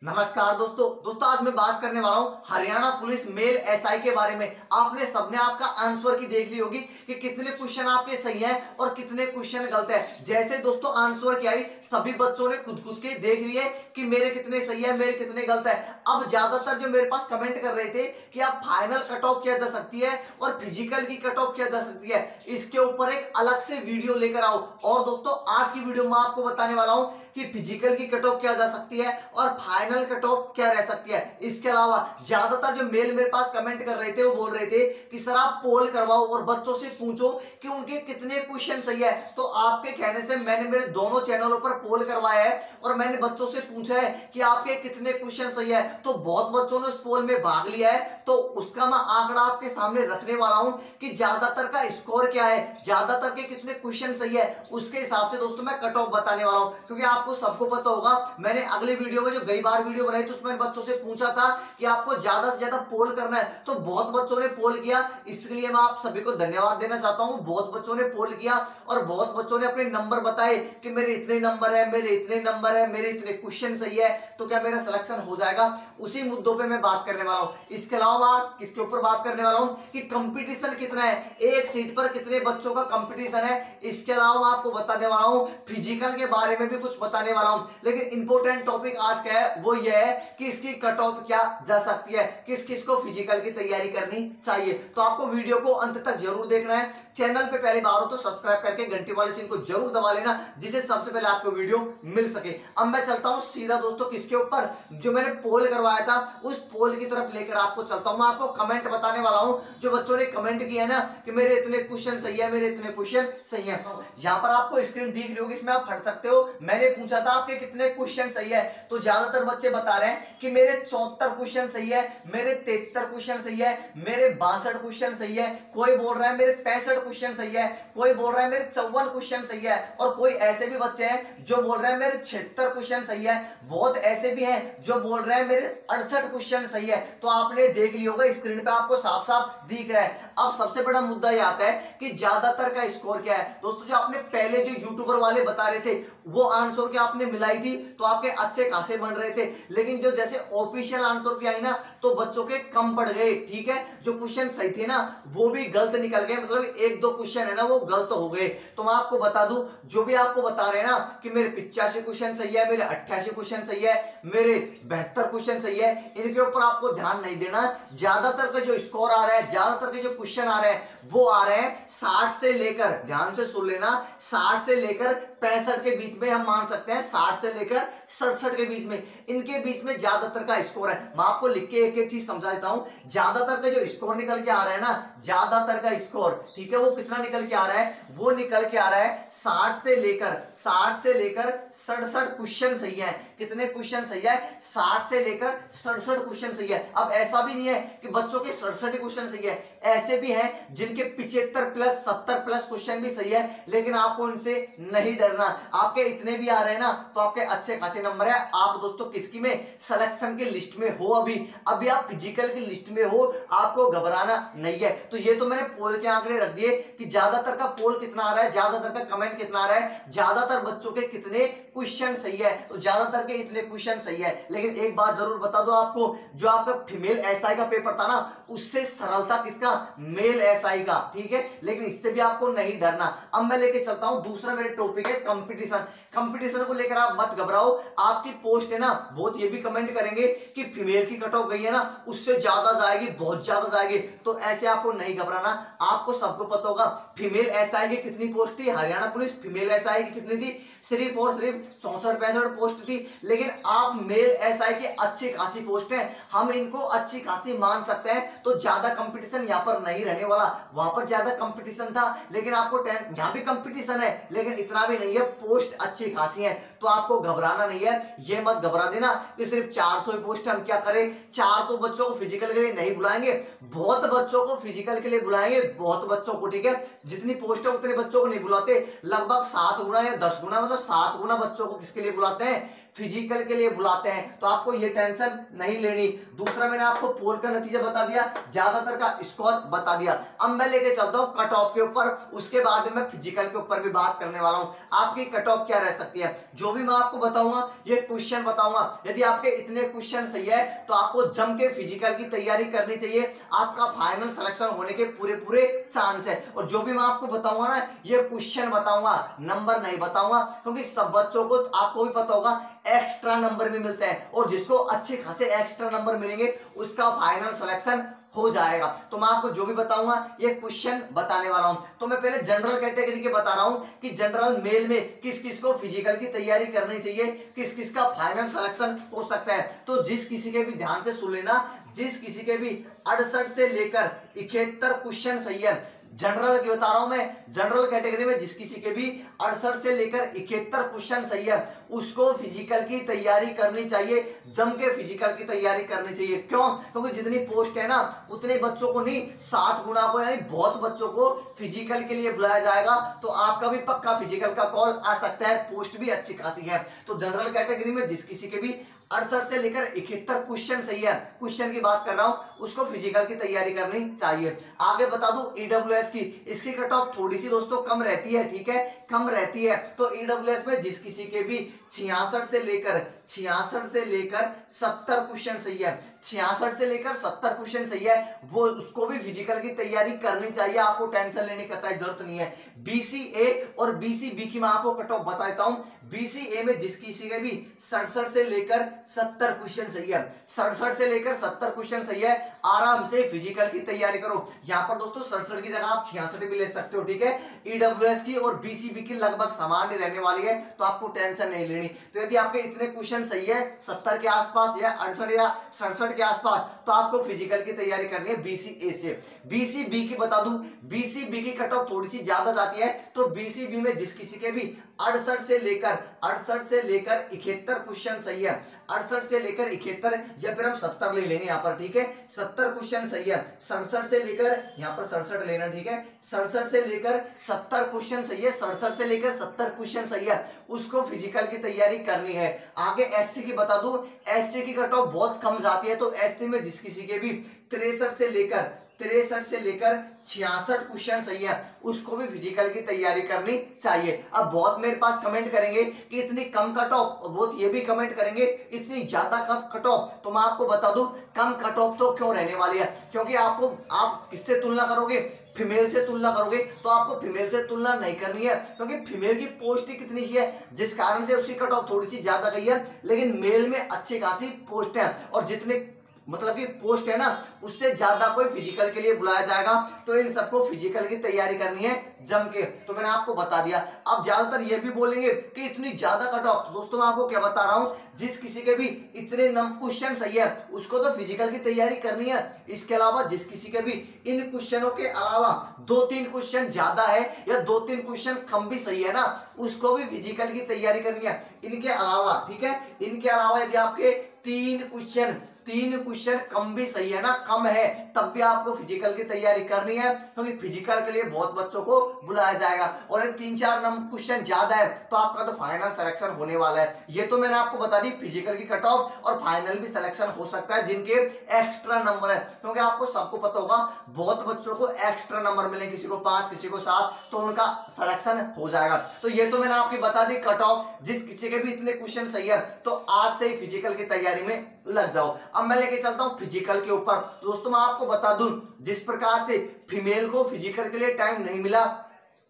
नमस्कार दोस्तों आज मैं बात करने वाला हूं हरियाणा पुलिस मेल एसआई के बारे में। आपने सबने आपका आंसर की देख ली होगी कि कितने क्वेश्चन आपके सही हैं और कितने क्वेश्चन गलत है। जैसे दोस्तों आंसर की आई, सभी बच्चों ने खुद के देख लिए कि मेरे कितने सही है, मेरे कितने गलत है। अब ज्यादातर जो मेरे पास कमेंट कर रहे थे कि आप फाइनल कट ऑफ किया जा सकती है और फिजिकल की कट ऑफ किया जा सकती है, इसके ऊपर एक अलग से वीडियो लेकर आओ। और दोस्तों आज की वीडियो में आपको बताने वाला हूं कि फिजिकल की कट ऑफ किया जा सकती है और फाइनल कट ऑफ क्या रह सकती है। इसके अलावा ज्यादातर जो मेल मेरे पास कमेंट कर रहे थे वो बोल रहे थे कि सर आप पोल करवाओ और बच्चों से पूछो कि उनके कितने क्वेश्चन सही है। तो आपके कहने से मैंने मेरे दोनों चैनलों पर पोल करवाया है और मैंने बच्चों से पूछा है कि आपके कितने क्वेश्चन सही है। तो बहुत बच्चों ने उस पोल में भाग लिया है, तो उसका मैं आंकड़ा आपके सामने रखने वाला हूं कि ज्यादातर का स्कोर क्या है, ज्यादातर के कितने क्वेश्चन सही है। उसके हिसाब से दोस्तों मैं कट ऑफ बताने वाला हूं, क्योंकि आपको सबको पता होगा मैंने अगले वीडियो में जो गई बार वीडियो बनाई तो उसमें बच्चों से पूछा था कि आपको ज्यादा से ज्यादा पोल करना है, तो बहुत बच्चों ने पोल किया। इसलिए मैं आप सभी को धन्यवाद देना चाहता हूं। बहुत बच्चों ने पोल किया और बहुत बच्चों ने अपने नंबर बताए कि मेरे इतने नंबर है, मेरे इतने नंबर है, मेरे इतने क्वेश्चन सही है, तो क्या मेरा सिलेक्शन हो जाएगा। उसी मुद्दों पे मैं बात करने वाला हूं। इसके अलावा किसके ऊपर बात करने वाला हूं कि कंपटीशन कितना है, एक सीट पर कितने बच्चों का कंपटीशन है। इसके अलावा मैं आपको बताने वाला हूं फिजिकल के बारे में भी कुछ बताने वाला हूं। लेकिन इंपॉर्टेंट टॉपिक आज का है वो ये है कि इसकी कट ऑफ क्या जा सकती है, किस किस को फिजिकल की तैयारी करनी चाहिए। तो आपको वीडियो को अंत तक जरूर देखना है। चैनल पे पहली बार हो तो सब्सक्राइब करके घंटी वाले चिन्ह को जरूर दबा लेना, जिससे सबसे पहले आपको वीडियो मिल सके। अब मैं चलता हूं सीधा दोस्तों किसके ऊपर, जो मैंने पोल करवाया था उस पोल की तरफ लेकर आपको चलता हूं। मैं आपको कमेंट बताने वाला हूं, जो बच्चों ने कमेंट किया है ना कि मेरे इतने क्वेश्चन सही है, मेरे इतने क्वेश्चन सही है। यहां पर आपको स्क्रीन दिख रही होगी, इसमें आप फट सकते हो। मैंने पूछा था आपके कितने क्वेश्चन सही है, तो ज्यादातर बच्चे बता रहे हैं कि मेरे 74 क्वेश्चन सही है, मेरे 73 क्वेश्चन सही है, मेरे 62 क्वेश्चन सही है, कोई बोल रहा है मेरे 65 क्वेश्चन सही है, कोई बोल रहा है मेरे 54 क्वेश्चन सही है, और कोई ऐसे भी बच्चे हैं जो बोल रहे हैं मेरे 76 क्वेश्चन सही है। बहुत ऐसे भी हैं जो बोल रहे हैं मेरे 68 क्वेश्चन सही है। तो आपने देख लिया होगा स्क्रीन पे आपको साफ साफ दिख रहा है। अब सबसे बड़ा मुद्दा यह आता है कि ज्यादातर का स्कोर क्या है। दोस्तों जो आपने पहले जो यूट्यूबर वाले बता रहे थे वो आंसर के आपने मिलाई थी तो आपके अच्छे खासे बन रहे थे, लेकिन जो जैसे ऑफिशियल आंसर की आई ना तो बच्चों के कम पड़ गए। ठीक है, जो क्वेश्चन सही थे ना वो भी गलत निकल गए, मतलब एक दो क्वेश्चन है ना वो गलत हो गए। तो मैं आपको बता दूं, जो भी आपको बता रहे हैं ना कि मेरे 85 क्वेश्चन सही है, मेरे 88 क्वेश्चन सही है, मेरे 72 क्वेश्चन सही है, इनके ऊपर आपको ध्यान नहीं देना। ज्यादातर का जो स्कोर आ रहा है, ज्यादातर के जो क्वेश्चन आ रहे हैं वो आ रहे हैं 60 से लेकर, ध्यान से सुन लेना, 60 से लेकर 65 के बीच में हम मान सकते हैं, 60 से लेकर 67 के बीच में, इनके बीच में ज्यादातर का स्कोर है। मैं आपको लिख के एक एक चीज समझा देता हूं। ज्यादातर का जो स्कोर निकल के आ रहा है ना, ज्यादातर का स्कोर, ठीक है, वो कितना निकल के आ रहा है, वो निकल के आ रहा है 60 से लेकर 67 क्वेश्चन सही है। कितने क्वेश्चन सही है? 60 से लेकर 67 क्वेश्चन सही है। अब ऐसा भी नहीं है कि बच्चों के 67 क्वेश्चन सही है, ऐसे भी हैं जिनके 75 प्लस 70 प्लस क्वेश्चन भी सही है, लेकिन आपको उनसे नहीं डरना। आपके इतने भी आ रहे हैं ना तो आपके अच्छे खासे नंबर है। आप दोस्तों किसकी में, सिलेक्शन की लिस्ट में हो, अभी आप फिजिकल की लिस्ट में हो, आपको घबराना नहीं है। तो ये तो मैंने पोल के आंकड़े रख दिए कि ज्यादातर का पोल कितना आ रहा है, ज्यादातर का कमेंट कितना आ रहा है, ज्यादातर बच्चों के कितने क्वेश्चन सही है। तो ज्यादातर के इतने क्वेश्चन सही है। लेकिन एक बात जरूर बता दो आपको, जो आपका फीमेल एसआई का पेपर था ना उससे सरल था किसका, मेल एसआई का। ठीक है, लेकिन इससे भी आपको नहीं डरना। अब मैं लेके चलता हूं दूसरा मेरे टॉपिक है कंपटीशन। कंपटीशन को लेकर आप मत घबराओ। आपकी पोस्ट है ना, बहुत ये भी कमेंट करेंगे कि फीमेल की कट ऑफ गई है ना उससे ज्यादा जाएगी, बहुत ज्यादा जाएगी, तो ऐसे आपको नहीं घबराना। आपको सबको पता होगा फीमेल एसआई की कितनी पोस्ट थी, हरियाणा पुलिस फीमेल एसआई की कितनी थी, सिर्फ और सिर्फ 64-65 पोस्ट थी। लेकिन आप मेल एसआई की अच्छी खासी पोस्ट है, हम इनको अच्छी खासी मान सकते हैं। तो ज्यादा कंपटीशन यहाँ पर नहीं रहने वाला। वहां पर ज्यादा कंपटीशन था, लेकिन आपको यहाँ भी कंपटीशन है लेकिन इतना भी नहीं है, पोस्ट अच्छी खासी है, तो आपको घबराना नहीं है। ये मत घबरा देना कि सिर्फ 400 पोस्ट हम क्या करें, 400 बच्चों को फिजिकल के लिए नहीं बुलाएंगे, बहुत बच्चों को फिजिकल के लिए बुलाएंगे, बहुत बच्चों को। ठीक है, जितनी पोस्ट है उतने बच्चों को नहीं बुलाते, लगभग 7 गुना या 10 गुना, मतलब 7 गुना बच्चों को किसके लिए बुलाते हैं, फिजिकल के लिए बुलाते हैं, तो आपको ये टेंशन नहीं लेनी। दूसरा मैंने आपको पोल का नतीजा बता दिया, ज्यादातर का स्कोर बता दिया। अब मैं लेके चलता हूँ कट ऑफ के ऊपर, उसके बाद मैं फिजिकल के ऊपर भी बात करने वाला हूँ। आपकी कट ऑफ क्या रह सकती है, जो भी मैं आपको बताऊंगा ये क्वेश्चन बताऊंगा, यदि आपके इतने क्वेश्चन सही है तो आपको जम के फिजिकल की तैयारी करनी चाहिए, आपका फाइनल सिलेक्शन होने के पूरे पूरे चांस है। और जो भी मैं आपको बताऊंगा ना, ये क्वेश्चन बताऊंगा, नंबर नहीं बताऊंगा, क्योंकि सब बच्चों को आपको भी पता होगा एक्स्ट्रा नंबर भी मिलते हैं, और जिसको अच्छे खासे एक्स्ट्रा नंबर मिलेंगे उसका फाइनल सिलेक्शन हो जाएगा। तो मैं आपको जो भी बताऊंगा ये क्वेश्चन बताने वाला हूं। तो मैं पहले जनरल कैटेगरी के बता रहा हूं कि जनरल मेल में किस किस को फिजिकल की तैयारी करनी चाहिए, किस किस का फाइनल सिलेक्शन हो सकता है। तो जिस किसी के भी ध्यान से सुन लेना, जिस किसी के भी 68 से लेकर 71 क्वेश्चन सही है, जनरल की बता रहा हूं मैं, जनरल कैटेगरी में जिस किसी के भी 68 से लेकर 71 क्वेश्चन सही है, उसको फिजिकल की तैयारी करनी चाहिए, जम के फिजिकल की तैयारी करनी चाहिए। क्यों? क्योंकि जितनी पोस्ट है ना, उतने बच्चों को नहीं, 7 गुना को, यानी बहुत बच्चों को फिजिकल के लिए बुलाया जाएगा, तो आपका भी पक्का फिजिकल का कॉल आ सकता है, पोस्ट भी अच्छी खासी है। तो जनरल कैटेगरी में जिस किसी के भी 68 से लेकर 71 क्वेश्चन सही है, क्वेश्चन की बात कर रहा हूं, उसको फिजिकल की तैयारी करनी चाहिए। आगे बता दूं ईडब्ल्यूएस की, इसकी कट ऑफ थोड़ी सी दोस्तों कम रहती है, ठीक है, कम रहती है। तो ईडब्ल्यूएस में जिस किसी के भी 66 से लेकर 70 क्वेश्चन सही है, 66 से लेकर 70 क्वेश्चन सही है, वो उसको भी फिजिकल की तैयारी करनी चाहिए, आपको टेंशन लेने की जरूरत नहीं है। बीसीए और बीसीबी की मैं आपको कट ऑफ बता देता हूं। बीसीए में जिस किसी के भी 67 से लेकर 70 क्वेश्चन सही है, 67 से लेकर 70 क्वेश्चन सही है, आराम से फिजिकल की तैयारी करो। यहां पर दोस्तों 67 की जगह आप 66 भी ले सकते हो, ठीक है। ईडब्ल्यूएस की और बीसीबी की लगभग समान ही रहने वाली है, तो आपको टेंशन नहीं लेनी। तो यदि आपके इतने क्वेश्चन सही है 70 के आसपास या 68 या 67 के आसपास, तो आपको फिजिकल की तैयारी करनी है बीसीए से। बीसीबी की बता दूं, बीसीबी की कट ऑफ थोड़ी सी ज्यादा जाती है। तो बीसीबी में जिस किसी के भी 68 से लेकर 71 क्वेश्चन सही है, 68 से लेकर 71, या फिर हम 70 ले लेंगे यहाँ पर, ठीक है, 70 क्वेश्चन सही है, 67 से लेकर यहाँ पर 67 लेना, ठीक है, 67 से लेकर 70 क्वेश्चन सही है, 67 से लेकर 70 क्वेश्चन सही है, उसको फिजिकल की तैयारी करनी है। आगे एससी की बता दूं, एससी की कट ऑफ बहुत कम जाती है। तो एससी में जिस किसी के भी 63 से लेकर 66 क्वेश्चन सही है, उसको भी फिजिकल की तैयारी करनी चाहिए। अब बहुत मेरे पास कमेंट करेंगे कि इतनी कम कट ऑफ, बहुत ये भी कमेंट करेंगे इतनी ज्यादा कम कट ऑफ। तो मैं आपको बता दूं कम कट ऑफ तो क्यों रहने वाली है, क्योंकि आप किससे तुलना करोगे, फीमेल से तुलना करोगे, तो आपको फीमेल से तुलना नहीं करनी है, क्योंकि फीमेल की पोस्ट ही कितनी ही है, जिस कारण से उसकी कट ऑफ थोड़ी सी ज्यादा गई है। लेकिन मेल में अच्छी खासी पोस्ट है, और जितने मतलब कि पोस्ट है ना, उससे ज्यादा कोई फिजिकल के लिए बुलाया जाएगा। तो इन सबको फिजिकल की तैयारी करनी है जम के, तो मैंने आपको बता दिया। अब ज्यादातर ये भी बोलेंगे कि इतनी ज्यादा कट ऑफ, तो दोस्तों मैं आपको क्या बता रहा हूं, जिस किसी के भी इतने क्वेश्चन सही है, उसको तो फिजिकल की तैयारी करनी है। इसके अलावा जिस किसी के भी इन क्वेश्चनों के अलावा 2-3 क्वेश्चन ज्यादा है या 2-3 क्वेश्चन कम भी सही है ना, उसको भी फिजिकल की तैयारी करनी है। इनके अलावा, ठीक है, इनके अलावा यदि आपके 3 क्वेश्चन कम भी सही है ना, कम है, तब भी आपको फिजिकल की तैयारी करनी है, क्योंकि फिजिकल के लिए बहुत बच्चों को बुलाया जाएगा। और 3-4 क्वेश्चन ज्यादा है, तो आपका तो फाइनल सिलेक्शन होने वाला है। ये तो मैंने आपको बता दी फिजिकल की कट ऑफ, और फाइनल भी सिलेक्शन हो सकता है जिनके एक्स्ट्रा नंबर है, क्योंकि आपको सबको पता होगा बहुत बच्चों को एक्स्ट्रा नंबर मिले, किसी को 5 किसी को 7, तो उनका सिलेक्शन हो जाएगा। तो ये तो मैंने आपकी बता दी कट ऑफ, जिस किसी के भी इतने क्वेश्चन सही है, तो आज से ही फिजिकल की तैयारी में लग जाओ। अब मैं लेके चलता हूं फिजिकल के ऊपर। दोस्तों मैं आपको बता दूं, जिस प्रकार से फीमेल को फिजिकल के लिए टाइम नहीं मिला,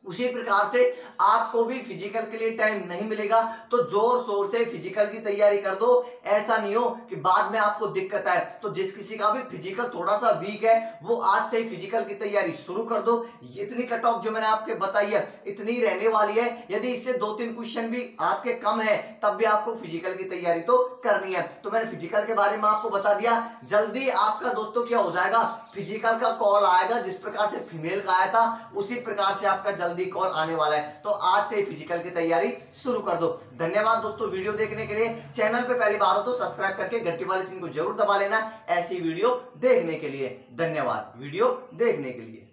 उसी प्रकार से आपको भी फिजिकल के लिए टाइम नहीं मिलेगा। तो जोर शोर से फिजिकल की तैयारी कर दो, ऐसा नहीं हो कि बाद में आपको दिक्कत आए। तो जिस किसी का भी फिजिकल थोड़ा सा वीक है, वो आज से ही फिजिकल की तैयारी शुरू कर दो। इतनी कट ऑफ जो मैंने आपके बताई है, इतनी रहने वाली है। यदि इससे 2-3 क्वेश्चन भी आपके कम है, तब भी आपको फिजिकल की तैयारी तो करनी है। तो मैंने फिजिकल के बारे में आपको बता दिया। जल्दी आपका दोस्तों क्या हो जाएगा, फिजिकल का कॉल आएगा। जिस प्रकार से फीमेल का आया था, उसी प्रकार से आपका जल्दी कॉल आने वाला है। तो आज से फिजिकल की तैयारी शुरू कर दो। धन्यवाद दोस्तों वीडियो देखने के लिए। चैनल पे पहली बार हो तो सब्सक्राइब करके घंटी वाले चिन्ह को जरूर दबा लेना, ऐसी वीडियो देखने के लिए। धन्यवाद वीडियो देखने के लिए।